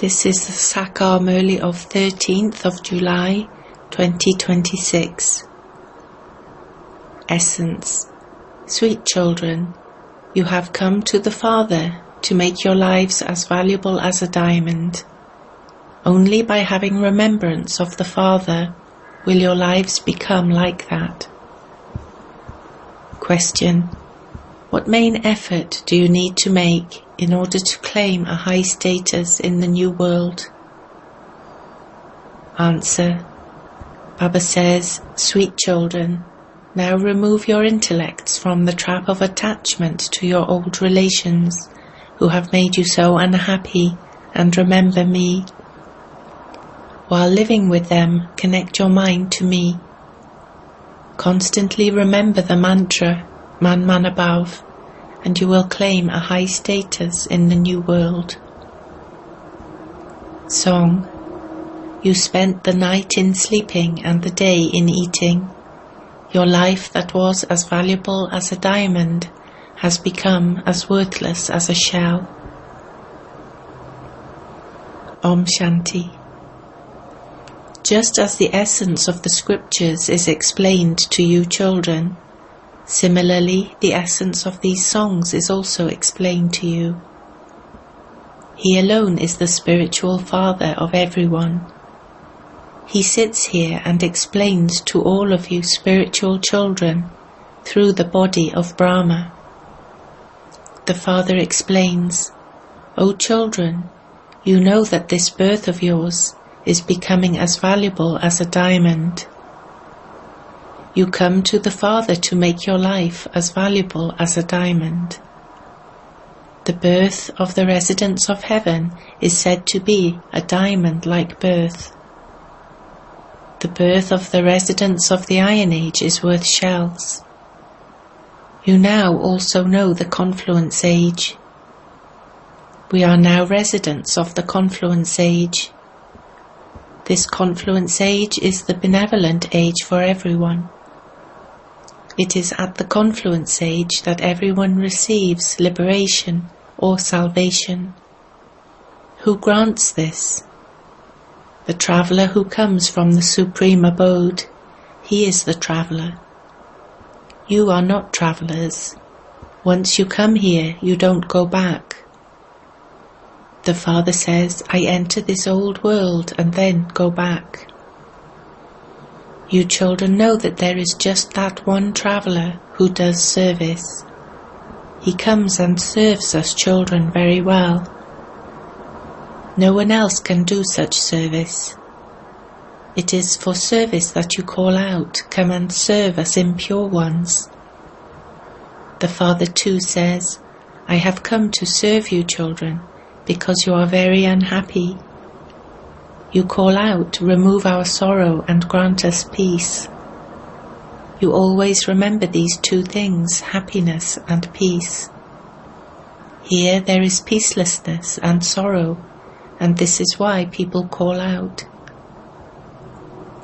This is the Sakar Murli of 13th of July 2026. Essence. Sweet children, you have come to the Father to make your lives as valuable as a diamond. Only by having remembrance of the Father will your lives become like that. Question. What main effort do you need to make in order to claim a high status in the new world? Answer. Baba says, sweet children, now remove your intellects from the trap of attachment to your old relations who have made you so unhappy, and remember me. While living with them, connect your mind to me. Constantly remember the mantra, Man Man Above, and you will claim a high status in the new world. Song. You spent the night in sleeping and the day in eating. Your life that was as valuable as a diamond has become as worthless as a shell. Om Shanti. Just as the essence of the scriptures is explained to you children, similarly the essence of these songs is also explained to you. He alone is the spiritual father of everyone. He sits here and explains to all of you spiritual children through the body of Brahma. The Father explains, O children, you know that this birth of yours is becoming as valuable as a diamond. You come to the Father to make your life as valuable as a diamond. The birth of the residents of heaven is said to be a diamond-like birth. The birth of the residents of the Iron Age is worth shells. You now also know the Confluence Age. We are now residents of the Confluence Age. This Confluence Age is the benevolent age for everyone. It is at the Confluence Age that everyone receives liberation or salvation. Who grants this? The traveller who comes from the Supreme Abode. He is the traveller. You are not travellers. Once you come here, you don't go back. The Father says, I enter this old world and then go back. You children know that there is just that one traveller who does service. He comes and serves us children very well. No one else can do such service. It is for service that you call out, come and serve us impure ones. The Father too says, I have come to serve you children, because you are very unhappy. You call out, remove our sorrow and grant us peace. You always remember these two things, happiness and peace. Here there is peacelessness and sorrow, and this is why people call out.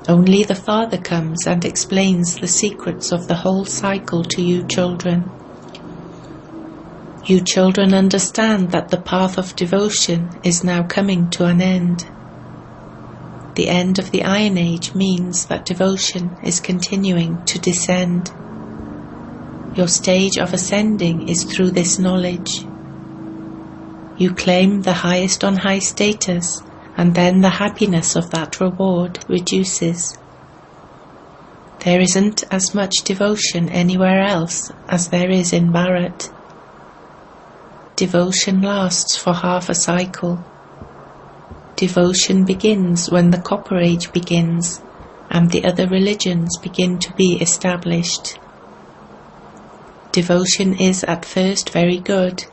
Only the Father comes and explains the secrets of the whole cycle to you children. You children understand that the path of devotion is now coming to an end. The end of the Iron Age means that devotion is continuing to descend. Your stage of ascending is through this knowledge. You claim the highest on high status, and then the happiness of that reward reduces. There isn't as much devotion anywhere else as there is in Bharat. Devotion lasts for half a cycle. Devotion begins when the Copper Age begins and the other religions begin to be established. Devotion is at first very good,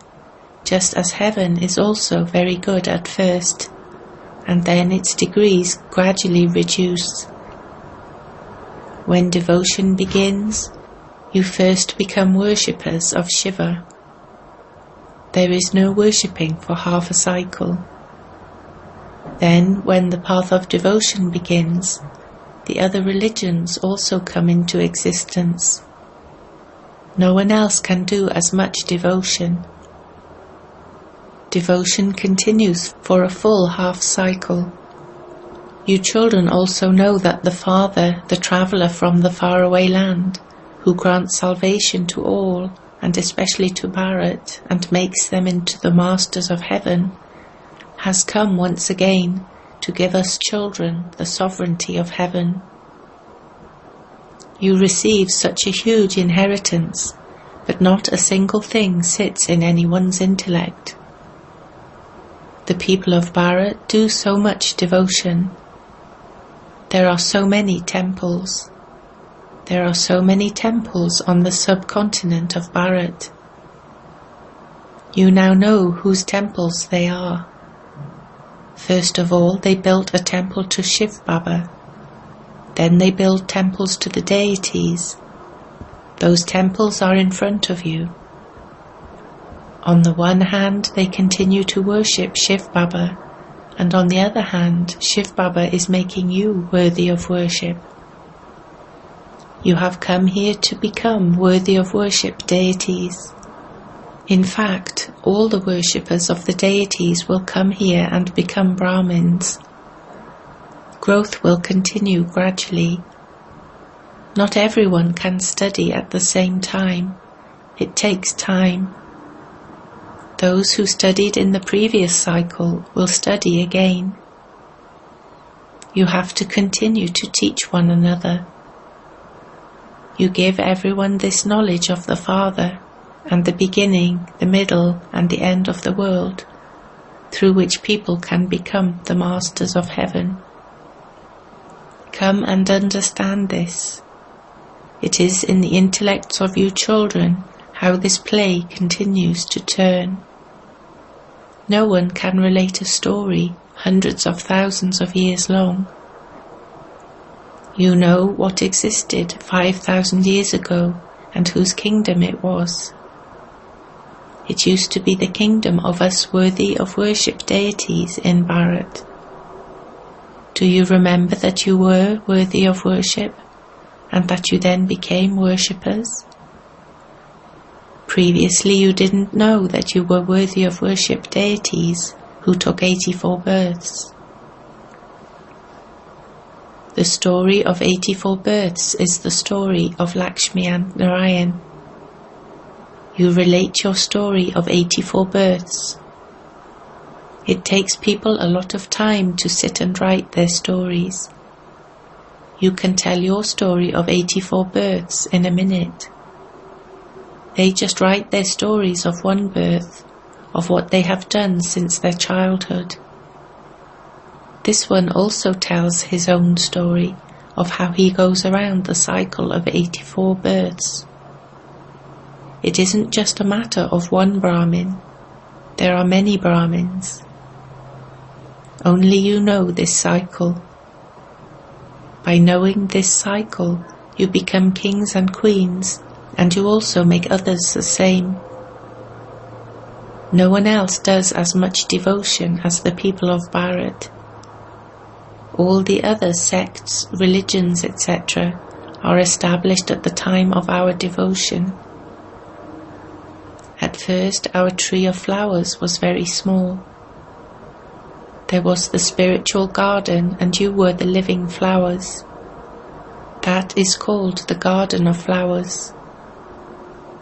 just as heaven is also very good at first, and then its degrees gradually reduce. When devotion begins, you first become worshippers of Shiva. There is no worshipping for half a cycle. Then, when the path of devotion begins, the other religions also come into existence. No one else can do as much devotion. Devotion continues for a full half cycle. You children also know that the Father, the traveller from the faraway land, who grants salvation to all, and especially to Bharat, and makes them into the masters of heaven, has come once again to give us children the sovereignty of heaven. You receive such a huge inheritance, but not a single thing sits in anyone's intellect. The people of Bharat do so much devotion. There are so many temples. There are so many temples on the subcontinent of Bharat. You now know whose temples they are. First of all, they built a temple to Shiv Baba. Then they build temples to the deities. Those temples are in front of you. On the one hand, they continue to worship Shiv Baba, and on the other hand, Shiv Baba is making you worthy of worship. You have come here to become worthy of worship deities. In fact, all the worshippers of the deities will come here and become Brahmins. Growth will continue gradually. Not everyone can study at the same time. It takes time. Those who studied in the previous cycle will study again. You have to continue to teach one another. You give everyone this knowledge of the Father, and the beginning, the middle, and the end of the world, through which people can become the masters of heaven. Come and understand this. It is in the intellects of you children how this play continues to turn. No one can relate a story hundreds of thousands of years long. You know what existed 5,000 years ago and whose kingdom it was. It used to be the kingdom of us worthy of worship deities in Bharat. Do you remember that you were worthy of worship and that you then became worshippers? Previously you didn't know that you were worthy of worship deities who took 84 births. The story of 84 births is the story of Lakshmi and Narayan. You relate your story of 84 births. It takes people a lot of time to sit and write their stories. You can tell your story of 84 births in a minute. They just write their stories of one birth, of what they have done since their childhood. This one also tells his own story of how he goes around the cycle of 84 births. It isn't just a matter of one Brahmin. There are many Brahmins. Only you know this cycle. By knowing this cycle, you become kings and queens, and you also make others the same. No one else does as much devotion as the people of Bharat. All the other sects, religions, etc. are established at the time of our devotion. At first, our tree of flowers was very small. There was the spiritual garden, and you were the living flowers. That is called the garden of flowers.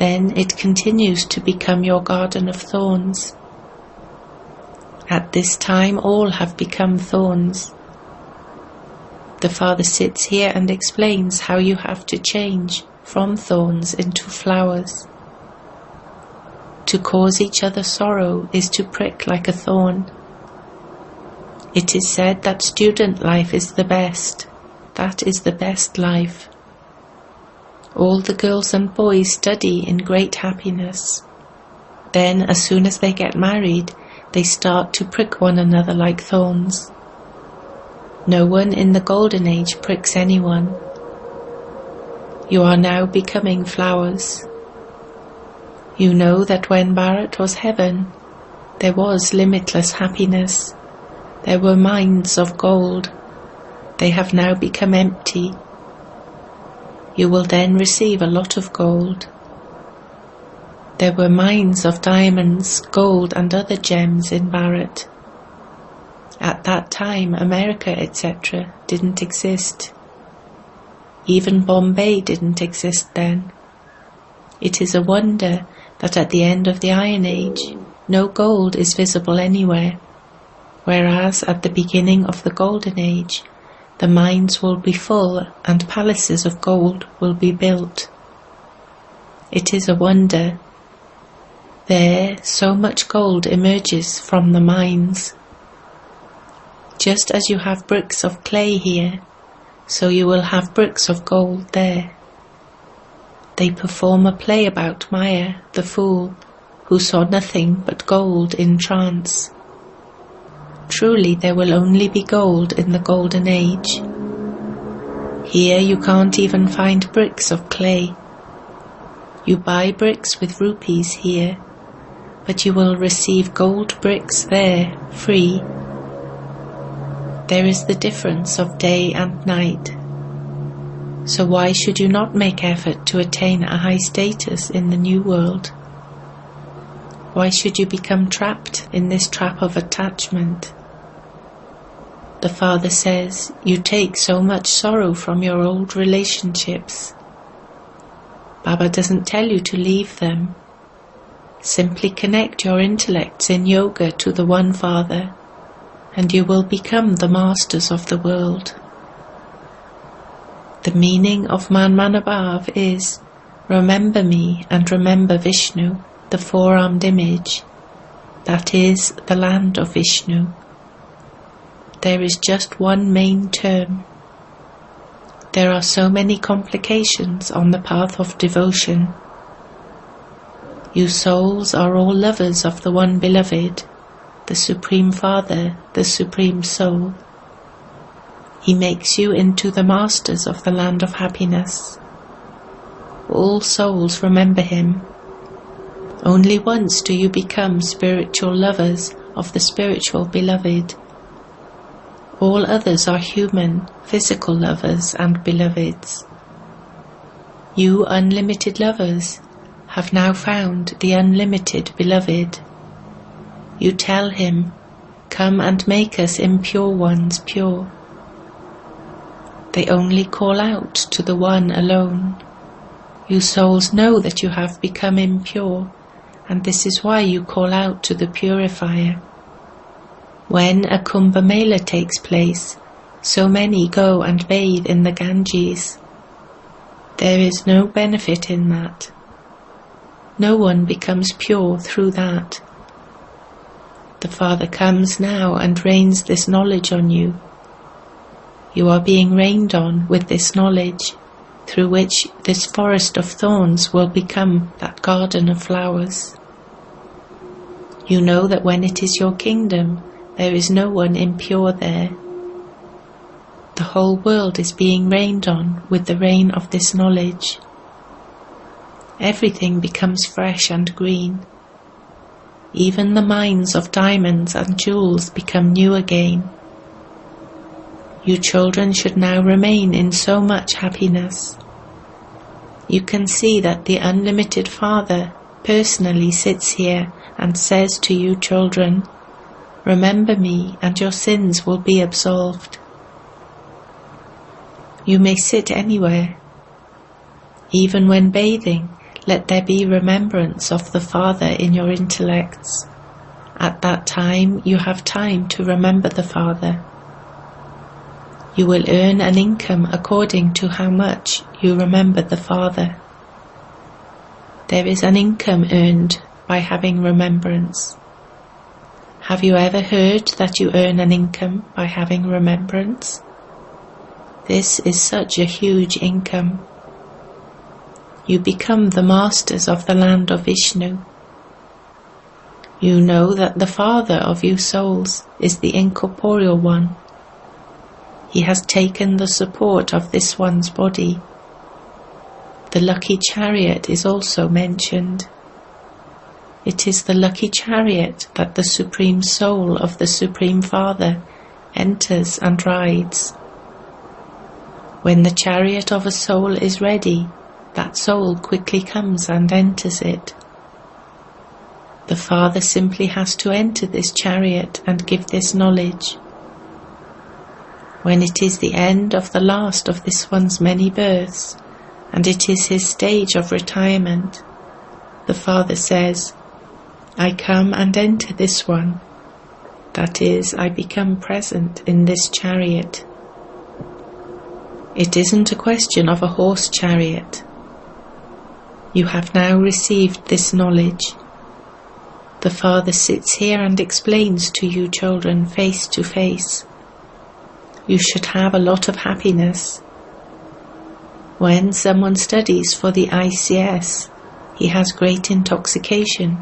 Then it continues to become your garden of thorns. At this time, all have become thorns. The Father sits here and explains how you have to change from thorns into flowers. To cause each other sorrow is to prick like a thorn. It is said that student life is the best. That is the best life. All the girls and boys study in great happiness. Then, as soon as they get married, they start to prick one another like thorns. No one in the golden age pricks anyone. You are now becoming flowers. You know that when Bharat was heaven, there was limitless happiness. There were mines of gold. They have now become empty. You will then receive a lot of gold. There were mines of diamonds, gold and other gems in Bharat. At that time, America, etc. didn't exist. Even Bombay didn't exist then. It is a wonder that at the end of the Iron Age, no gold is visible anywhere, whereas at the beginning of the Golden Age, the mines will be full and palaces of gold will be built. It is a wonder. There, so much gold emerges from the mines. Just as you have bricks of clay here, so you will have bricks of gold there. They perform a play about Maya, the fool, who saw nothing but gold in trance. Truly there will only be gold in the Golden Age. Here you can't even find bricks of clay. You buy bricks with rupees here, but you will receive gold bricks there, free. There is the difference of day and night. So why should you not make effort to attain a high status in the new world? Why should you become trapped in this trap of attachment? The Father says, you take so much sorrow from your old relationships. Baba doesn't tell you to leave them. Simply connect your intellects in yoga to the One Father, and you will become the masters of the world. The meaning of Manmanabhav is, remember me and remember Vishnu, the four-armed image, that is, the land of Vishnu. There is just one main term. There are so many complications on the path of devotion. You souls are all lovers of the One Beloved, the Supreme Father, the Supreme Soul. He makes you into the masters of the land of happiness. All souls remember Him. Only once do you become spiritual lovers of the spiritual beloved. All others are human, physical lovers and beloveds. You unlimited lovers have now found the unlimited beloved. You tell Him, come and make us impure ones pure. They only call out to the One alone. You souls know that you have become impure, and this is why you call out to the Purifier. When a Kumbh Mela takes place, so many go and bathe in the Ganges. There is no benefit in that. No one becomes pure through that. The Father comes now and rains this knowledge on you. You are being rained on with this knowledge, through which this forest of thorns will become that garden of flowers. You know that when it is your kingdom, there is no one impure there. The whole world is being rained on with the rain of this knowledge. Everything becomes fresh and green. Even the mines of diamonds and jewels become new again. You children should now remain in so much happiness. You can see that the unlimited Father personally sits here and says to you children, remember me and your sins will be absolved. You may sit anywhere. Even when bathing, let there be remembrance of the Father in your intellects. At that time you have time to remember the Father. You will earn an income according to how much you remember the Father. There is an income earned by having remembrance. Have you ever heard that you earn an income by having remembrance? This is such a huge income. You become the masters of the land of Vishnu. You know that the Father of you souls is the incorporeal one. He has taken the support of this one's body. The lucky chariot is also mentioned. It is the lucky chariot that the Supreme Soul of the Supreme Father enters and rides. When the chariot of a soul is ready, that soul quickly comes and enters it. The Father simply has to enter this chariot and give this knowledge. When it is the end of the last of this one's many births, and it is his stage of retirement, the Father says, I come and enter this one. That is, I become present in this chariot. It isn't a question of a horse chariot. You have now received this knowledge. The Father sits here and explains to you children face to face. You should have a lot of happiness. When someone studies for the ICS, he has great intoxication.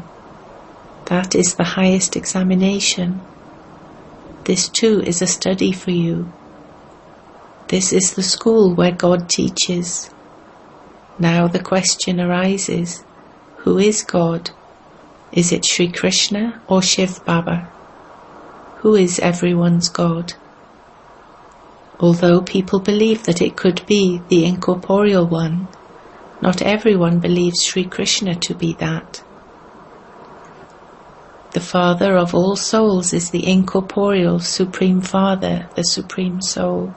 That is the highest examination. This too is a study for you. This is the school where God teaches. Now the question arises, who is God? Is it Sri Krishna or Shiv Baba? Who is everyone's God? Although people believe that it could be the incorporeal one, not everyone believes Sri Krishna to be that. The Father of all souls is the incorporeal Supreme Father, the Supreme Soul.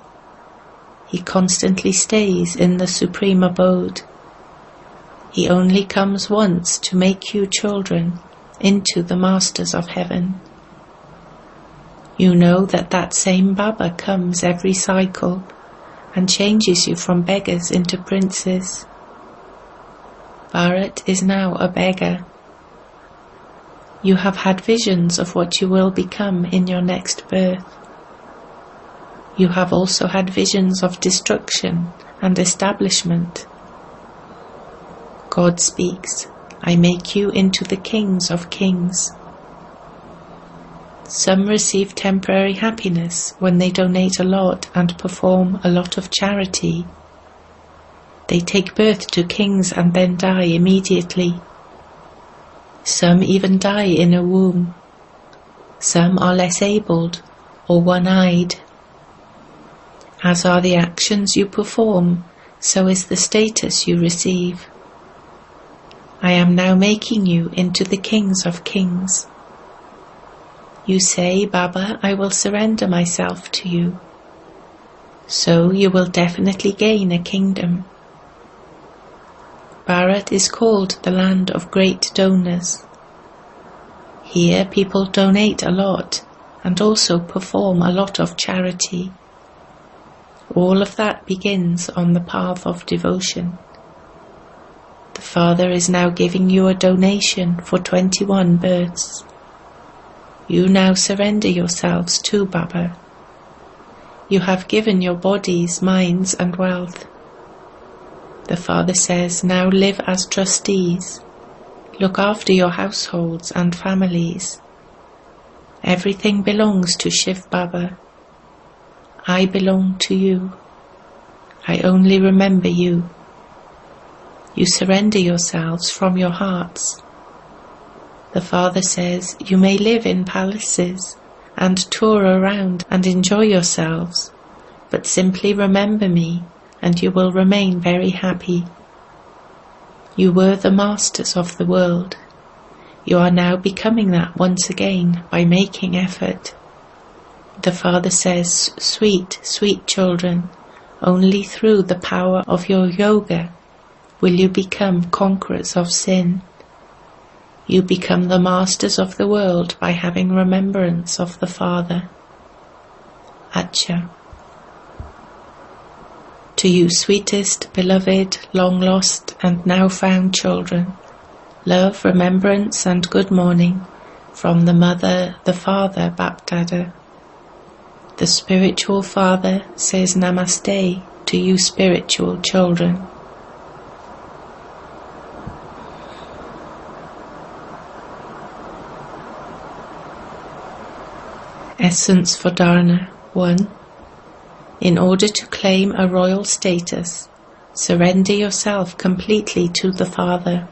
He constantly stays in the Supreme Abode. He only comes once to make you children into the Masters of Heaven. You know that that same Baba comes every cycle and changes you from beggars into princes. Bharat is now a beggar. You have had visions of what you will become in your next birth. You have also had visions of destruction and establishment. God speaks, I make you into the kings of kings. Some receive temporary happiness when they donate a lot and perform a lot of charity. They take birth to kings and then die immediately. Some even die in a womb. Some are less abled or one-eyed. As are the actions you perform, so is the status you receive. I am now making you into the kings of kings. You say, Baba, I will surrender myself to you. So you will definitely gain a kingdom. Bharat is called the land of great donors. Here people donate a lot and also perform a lot of charity. All of that begins on the path of devotion. The Father is now giving you a donation for 21 births. You now surrender yourselves to Baba. You have given your bodies, minds and wealth. The Father says, now live as trustees. Look after your households and families. Everything belongs to Shiv Baba. I belong to you. I only remember you. You surrender yourselves from your hearts. The Father says, you may live in palaces and tour around and enjoy yourselves, but simply remember me and you will remain very happy. You were the masters of the world. You are now becoming that once again by making effort. The Father says, sweet, sweet children, only through the power of your yoga will you become conquerors of sin. You become the masters of the world by having remembrance of the Father. Acha. To you sweetest, beloved, long-lost and now found children, love, remembrance and good morning from the Mother, the Father, Bapdada. The Spiritual Father says Namaste to you spiritual children. Essence for Dharana 1. In order to claim a royal status, surrender yourself completely to the Father.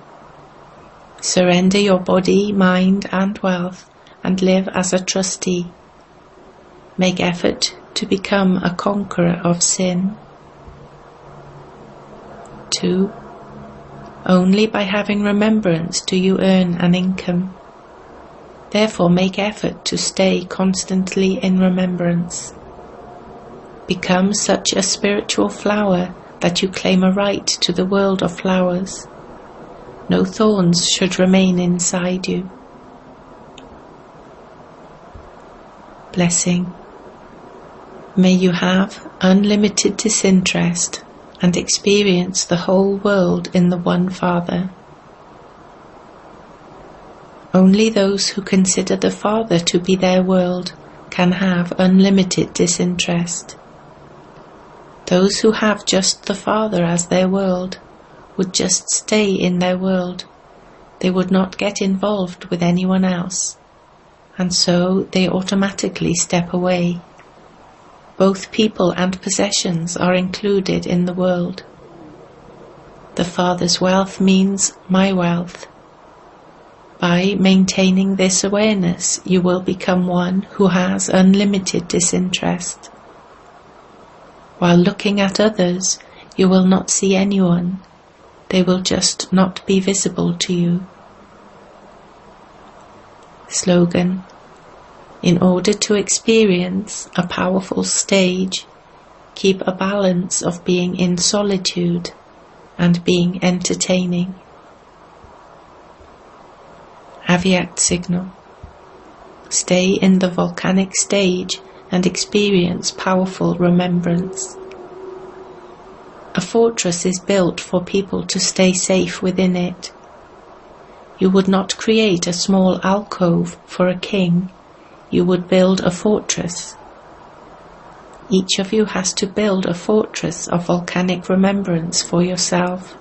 Surrender your body, mind and wealth and live as a trustee. Make effort to become a conqueror of sin. 2. Only by having remembrance do you earn an income. Therefore make effort to stay constantly in remembrance. Become such a spiritual flower that you claim a right to the world of flowers. No thorns should remain inside you. Blessing. May you have unlimited disinterest and experience the whole world in the One Father. Only those who consider the Father to be their world can have unlimited disinterest. Those who have just the Father as their world would just stay in their world. They would not get involved with anyone else, and so they automatically step away. Both people and possessions are included in the world. The Father's wealth means my wealth. By maintaining this awareness, you will become one who has unlimited disinterest. While looking at others, you will not see anyone. They will just not be visible to you. Slogan. In order to experience a powerful stage, keep a balance of being in solitude and being entertaining. Aviat signal. Stay in the volcanic stage and experience powerful remembrance. A fortress is built for people to stay safe within it. You would not create a small alcove for a king. You would build a fortress. Each of you has to build a fortress of volcanic remembrance for yourself,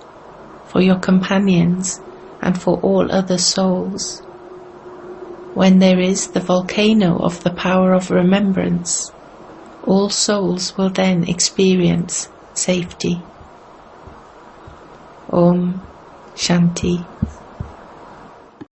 for your companions, and for all other souls. When there is the volcano of the power of remembrance, all souls will then experience safety. Om Shanti.